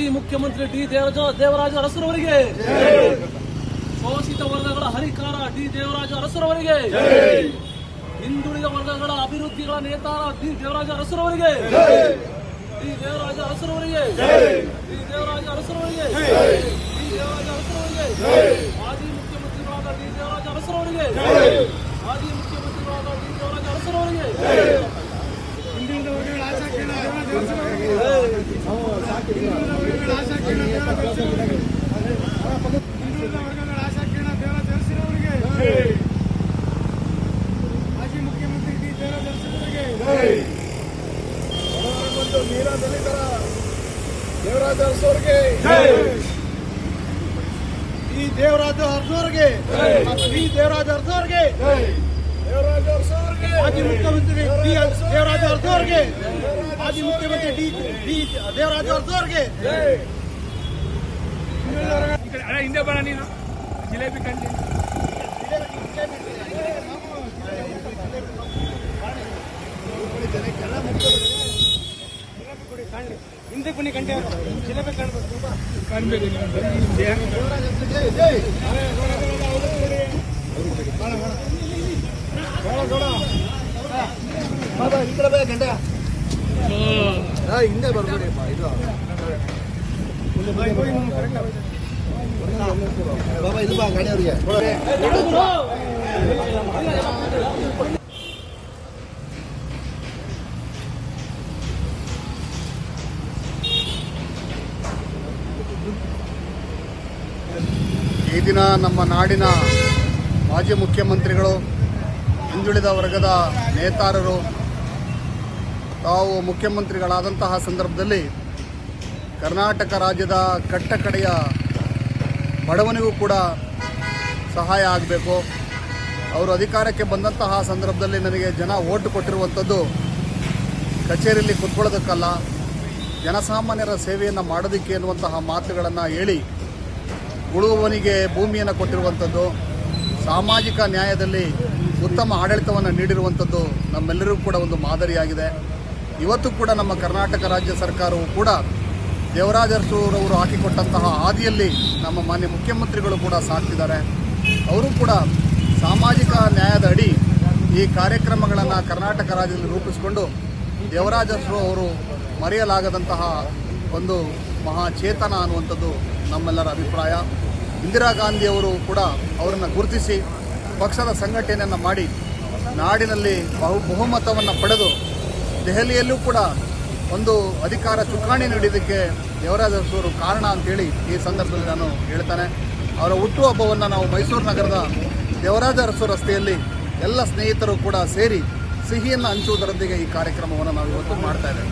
ಮಾಜಿ ಮುಖ್ಯಮಂತ್ರಿ ಡಿ ದೇವರಾಜ ಅರಸರವರಿಗೆ, ಶೋಷಿತ ವರ್ಗಗಳ ಹರಿಕಾರ ಡಿ ದೇವರಾಜ ಅರಸರವರಿಗೆ, ಹಿಂದುಳಿದ ವರ್ಗಗಳ ಅಭಿವೃದ್ಧಿಗಳ ನೇತಾರ ಡಿ ದೇವರಾಜ ಅರಸರವರಿಗೆ, ಡಿ ದೇವರಾಜ ಅರಸರವರಿಗೆ, ಡಿ ದೇವರಾಜ ಅರಸರವರಿಗೆ, ಡಿ ದೇವರಾಜ ಅರಸರವರಿಗೆ, ಮಾಜಿ ಮುಖ್ಯಮಂತ್ರಿಗಳಾದ ಡಿ ದೇವರಾಜ ಅರಸರವರಿಗೆ, ಮಾಜಿ ಮುಖ್ಯಮಂತ್ರಿಗಳಾದ ಡಿ ದೇವರಾಜ ಅರಸರವರಿಗೆ, ಹಿಂದುಳಿದ ವರ್ಗಗಳ ಆಶಾಕಿರಣ ದೇವರಾಜ ಅರಸರವರಿಗೆ, ಮಾಜಿ ಮುಖ್ಯಮಂತ್ರಿ ಡಿ ದೇವರಾಜ ಅರಸರವರಿಗೆ, ಮೀರಾ ದಲಿತರ ದೇವರಾಜ ಅರಸರವರಿಗೆ, ಈ ದೇವರಾಜ ಅರಸರವರಿಗೆ, ಈ ದೇವರಾಜ ಅರಸರವರಿಗೆ, ದೇವರಾಜ ಅರಸರವರಿಗೆ, ಮಾಜಿ ಮುಖ್ಯಮಂತ್ರಿ ಡಿ ದೇವರಾಜ ಅರಸರವರಿಗೆ, ಮಾಜಿ ಮುಖ್ಯಮಂತ್ರಿ ಡಿ ದೇವರಾಜ ಅರಸರವರಿಗೆ. ಹಿಂದೆ ಬರ ನೀನು ಜಿಲೇಬಿ ಕಂಡಿ ಹಿಂದೆ ಬನ್ನಿ ಕಂಡೆ ಜಿಲೇಬಿ ಕಾಣ್ಬೇಕು ಹಿಂದೆ ಬರ್ಬೇಡಿ ಬಾಬಾ ಇದು ಬಾ ಗಾಡಿ ಅವರಿಗೆ. ಈ ದಿನ ನಮ್ಮ ನಾಡಿನ ಮಾಜಿ ಮುಖ್ಯಮಂತ್ರಿಗಳು, ಹಿಂದುಳಿದ ವರ್ಗದ ನೇತಾರರು ತಾವು ಮುಖ್ಯಮಂತ್ರಿಗಳಾದಂತಹ ಸಂದರ್ಭದಲ್ಲಿ ಕರ್ನಾಟಕ ರಾಜ್ಯದ ಕಟ್ಟಕಡೆಯ ಬಡವನಿಗೂ ಕೂಡ ಸಹಾಯ ಆಗಬೇಕು. ಅವರು ಅಧಿಕಾರಕ್ಕೆ ಬಂದಂತಹ ಸಂದರ್ಭದಲ್ಲಿ ನನಗೆ ಜನ ಓಟು ಕೊಟ್ಟಿರುವಂಥದ್ದು ಕಚೇರಿಯಲ್ಲಿ ಕೂತ್ಕೊಳ್ಳೋದಕ್ಕಲ್ಲ, ಜನಸಾಮಾನ್ಯರ ಸೇವೆಯನ್ನು ಮಾಡೋದಕ್ಕೆ ಎನ್ನುವಂತಹ ಮಾತುಗಳನ್ನು ಹೇಳಿ ಉಳುವವನಿಗೆ ಭೂಮಿಯನ್ನು ಕೊಟ್ಟಿರುವಂಥದ್ದು, ಸಾಮಾಜಿಕ ನ್ಯಾಯದಲ್ಲಿ ಉತ್ತಮ ಆಡಳಿತವನ್ನು ನೀಡಿರುವಂಥದ್ದು ನಮ್ಮೆಲ್ಲರಿಗೂ ಕೂಡ ಒಂದು ಮಾದರಿಯಾಗಿದೆ. ಇವತ್ತು ಕೂಡ ನಮ್ಮ ಕರ್ನಾಟಕ ರಾಜ್ಯ ಸರ್ಕಾರವು ಕೂಡ ದೇವರಾಜ ಅರಸರವರು ಹಾಕಿಕೊಟ್ಟಂತಹ ಹಾದಿಯಲ್ಲಿ ನಮ್ಮ ಮಾನ್ಯ ಮುಖ್ಯಮಂತ್ರಿಗಳು ಕೂಡ ಸಾಕ್ತಿದ್ದಾರೆ. ಅವರು ಕೂಡ ಸಾಮಾಜಿಕ ನ್ಯಾಯದ ಅಡಿ ಈ ಕಾರ್ಯಕ್ರಮಗಳನ್ನು ಕರ್ನಾಟಕ ರಾಜ್ಯದಲ್ಲಿ ರೂಪಿಸಿಕೊಂಡು ದೇವರಾಜ ಅರಸರು ಅವರು ಮರೆಯಲಾಗದಂತಹ ಒಂದು ಮಹಾಚೇತನ ಅನ್ನುವಂಥದ್ದು ನಮ್ಮೆಲ್ಲರ ಅಭಿಪ್ರಾಯ. ಇಂದಿರಾ ಗಾಂಧಿಯವರು ಕೂಡ ಅವರನ್ನು ಗುರುತಿಸಿ ಪಕ್ಷದ ಸಂಘಟನೆಯನ್ನು ಮಾಡಿ ನಾಡಿನಲ್ಲಿ ಬಹುಮತವನ್ನು ಪಡೆದು ದೆಹಲಿಯಲ್ಲೂ ಕೂಡ ಒಂದು ಅಧಿಕಾರ ಚುಕ್ಕಾಣಿ ನೀಡಿದ್ದಕ್ಕೆ ದೇವರಾಜ ಅರಸರು ಕಾರಣ ಅಂತೇಳಿ ಈ ಸಂದರ್ಭದಲ್ಲಿ ನಾನು ಹೇಳ್ತಾನೆ. ಅವರ ಹುಟ್ಟುಹಬ್ಬವನ್ನು ನಾವು ಮೈಸೂರು ನಗರದ ದೇವರಾಜ ಅರಸು ರಸ್ತೆಯಲ್ಲಿ ಎಲ್ಲ ಸ್ನೇಹಿತರು ಕೂಡ ಸೇರಿ ಸಿಹಿಯನ್ನು ಹಂಚುವುದರೊಂದಿಗೆ ಈ ಕಾರ್ಯಕ್ರಮವನ್ನು ನಾವು ಇವತ್ತು ಮಾಡ್ತಾ ಇದ್ದೇವೆ.